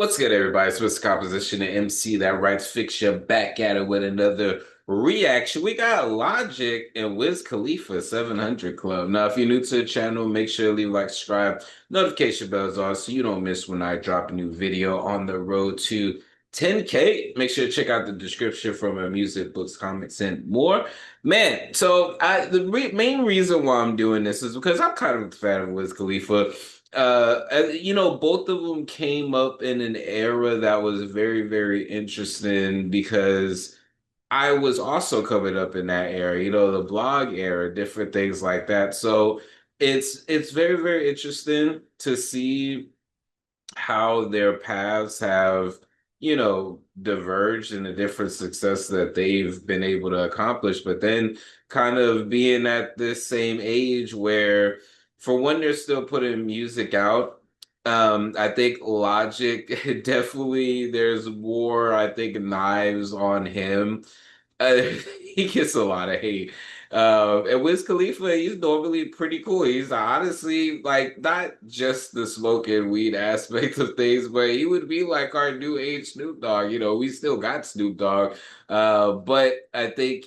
What's good, everybody? It's Mr. Composition and MC that writes fiction back at it with another reaction. We got Logic and Wiz Khalifa 700 Club. Now, if you're new to the channel, make sure to leave a like, subscribe, notification bells on so you don't miss when I drop a new video on the road to 10K. Make sure to check out the description for my music, books, comics, and more. Man, so the main reason why I'm doing this is because I'm kind of a fan of Wiz Khalifa. Both of them came up in an era that was very, very interesting because I was also coming up in that era, the blog era, different things like that. So it's very, very interesting to see how their paths have, diverged in the different success that they've been able to accomplish, but then kind of being at this same age where for one, they're still putting music out. I think Logic definitely there's more, I think, knives on him. Uh, he gets a lot of hate. And Wiz Khalifa, he's normally pretty cool. He's honestly like not just the smoking weed aspect of things, but he would be like our new age Snoop Dogg. We still got Snoop Dogg. But I think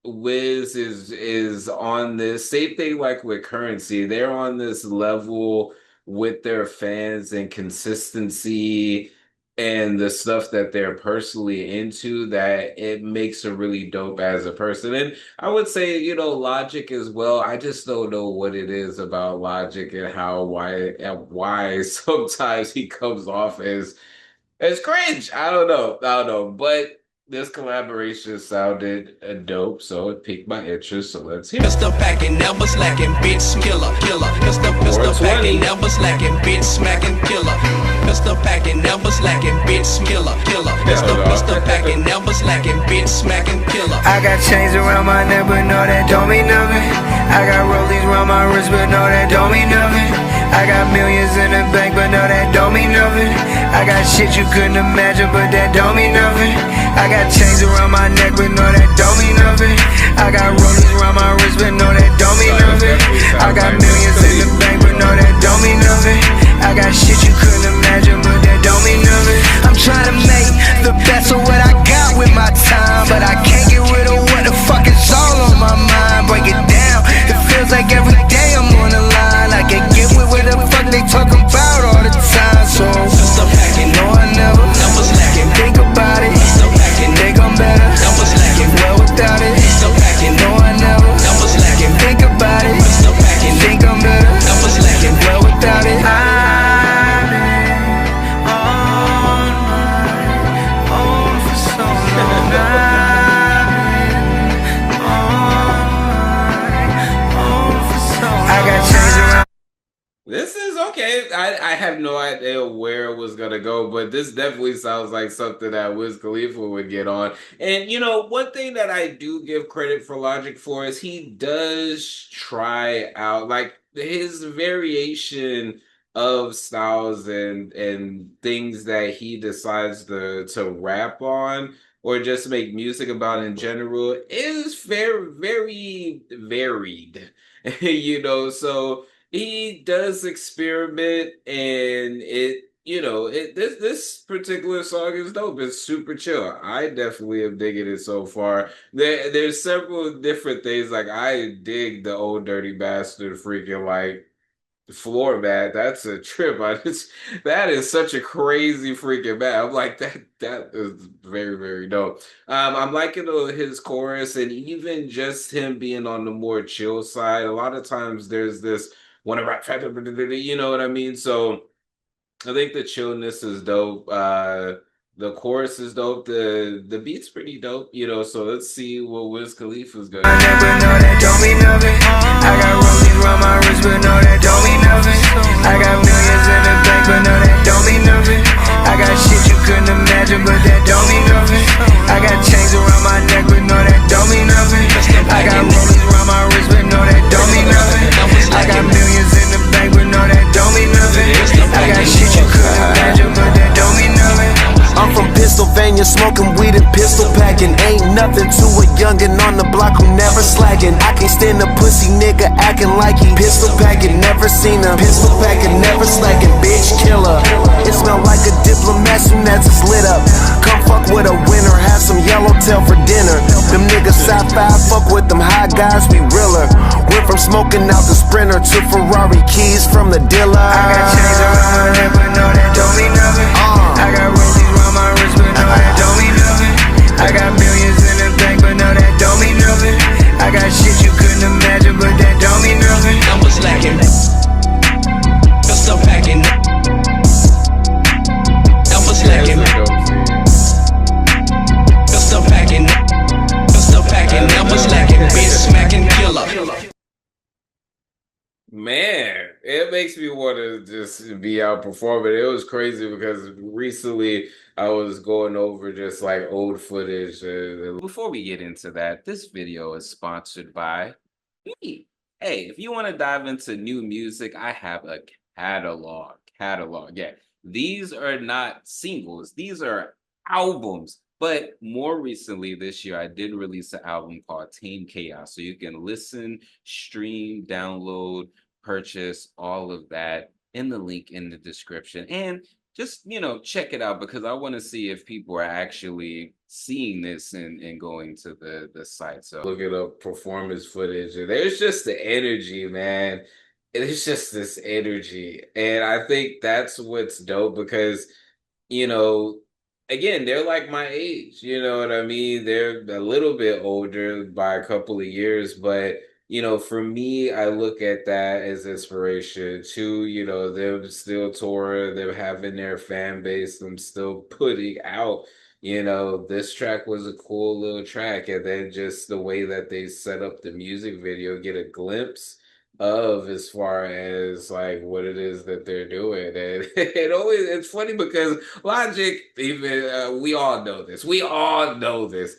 Wiz is on this same thing like with Currency. They're on this level with their fans and consistency and the stuff that they're personally into that it makes her really dope as a person. And I would say, Logic as well. I just don't know what it is about Logic and why sometimes he comes off as cringe. I don't know. But this collaboration sounded dope, so it piqued my interest. So let's hear it. Mr. Packing, never slacking, bitch, killer. Mr. Packing, never slacking, bitch, smacking, killer. Mr. Packing, never slacking, bitch, killer. Mr. Packing, never slacking, bitch, smacking, killer. I got chains around my neck, but no, that don't mean nothing. I got rollies around my wrist, but no, that don't mean nothing. I got millions in the bank, but no, that don't mean nothing. I got shit you couldn't imagine, but that don't mean nothing. I got chains around my neck, but no, that don't mean nothing. I got rollies around my wrist, but no, that don't mean nothing. I got millions in the bank, but no, that don't mean nothing. I got shit you couldn't imagine, but that don't mean nothing. I'm trying to make the best of what I got with my time, but I can't get rid of what the fuck is all on my mind. Break it down, it feels like every day I'm on the line. I can't get with what the fuck they talking about all the time. So, no, I never slacking. Think about it. Think I'm better. Never slacking. Well without it. No, I never slacking. Think about it. Think I'm better. Never slacking. Well without it. I've been on my own for so long. I got chains around. This is okay. I have no idea where it was gonna go, but this definitely sounds like something that Wiz Khalifa would get on. And one thing that I do give credit for Logic for is he does try out like his variation of styles and things that he decides to rap on or just make music about in general is very, very varied. So he does experiment and this particular song is dope. It's super chill. I definitely am digging it so far. There's several different things. Like I dig the old dirty bastard freaking like floor mat. That's a trip. That is such a crazy freaking mat. I'm like that is very, very dope. I'm liking his chorus and even just him being on the more chill side. A lot of times there's this want to rap, you know what I mean? So I think the chillness is dope. The chorus is dope. The beat's pretty dope, so let's see what Wiz Khalifa's gonna do. But no, that don't mean nothing. I got rollies around my wrist, but no, that don't mean nothing. I got millions in the bank, but no, that don't mean nothing. I got shit you couldn't imagine, but that don't mean nothing. I got chains around my neck, but no, that don't mean nothing. I got rollies around my wrist, but no, that don't mean nothing. I got millions in the bank, but no, that don't mean nothing. I got shit you couldn't imagine, but that don't mean nothing. I'm from Pennsylvania, smoking weed and pistol packing. Ain't nothing to a youngin' on the block who never slacking. I can't stand a pussy nigga acting like he pistol packing. Never seen a pistol packing, never slacking, bitch killer. It smell like a diplomat fuck with them high guys, be realer. Went from smoking out the Sprinter to Ferrari keys from the dealer. I got chains around my neck, but no, that don't mean nothing. I got rollies around my wrist, but no, that don't mean nothing. I got millions in the bank, but no, that don't mean nothing. I got shit you couldn't imagine, but that don't mean nothing. Numbers lacking. Pistol packing. Numbers lacking. Pistol packing. Pistol packing. Numbers lacking. Bitch smacking killer. Man, it makes me want to just be out performing. It was crazy because recently I was going over just like old footage. Before we get into that, this video is sponsored by me. Hey, if you want to dive into new music, I have a catalog. Yeah, these are not singles. These are albums. But more recently this year, I did release an album called Tame Chaos. So you can listen, stream, download, purchase all of that in the link in the description. And just, check it out because I want to see if people are actually seeing this and going to the site. So looking up performance footage and there's just the energy, man. It's just this energy. And I think that's what's dope because, you know, again, they're like my age, you know what I mean? They're a little bit older by a couple of years, but for me, I look at that as inspiration too, them still touring, them having their fan base, them still putting out, this track was a cool little track. And then just the way that they set up the music video, get a glimpse of as far as like what it is that they're doing. And it's funny because Logic, even we all know this,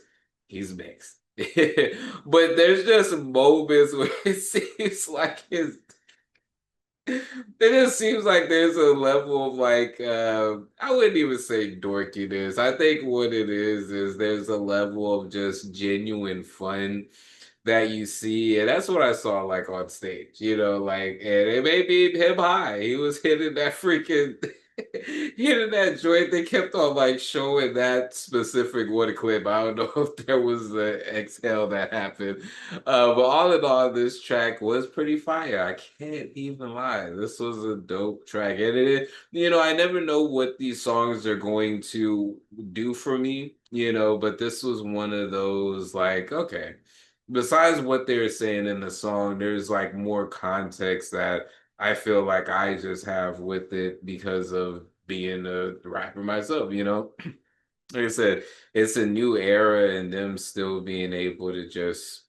he's mixed. But there's just moments where it seems like it just seems like there's a level of like I wouldn't even say dorkiness. I think what it is there's a level of just genuine fun that you see, and that's what I saw like on stage, like, and it made me him high. He was hitting that freaking hitting that joint. They kept on like showing that specific one clip. I don't know if there was the exhale that happened, but all in all, this track was pretty fire. I can't even lie. This was a dope track, and I never know what these songs are going to do for me, but this was one of those like, okay. Besides what they were saying in the song, there's like more context that I feel like I just have with it because of being a rapper myself, Like I said, it's a new era and them still being able to just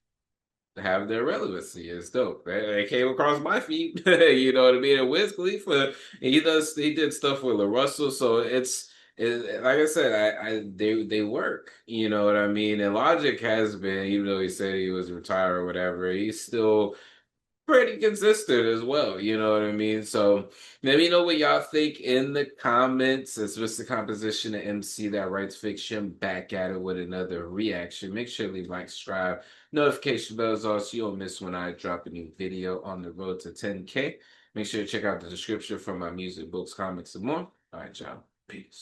have their relevancy is dope. They came across my feed, you know what I mean? And Wiz Khalifa, and he did stuff with La Russell, so like I said, they work, you know what I mean? And Logic has been, even though he said he was retired or whatever, he's still pretty consistent as well, you know what I mean? So let me know what y'all think in the comments. It's just the composition of MC that writes fiction, back at it with another reaction. Make sure to leave like, subscribe, notification bells on so you don't miss when I drop a new video on the road to 10K. Make sure to check out the description for my music, books, comics, and more. All right, y'all. Peace.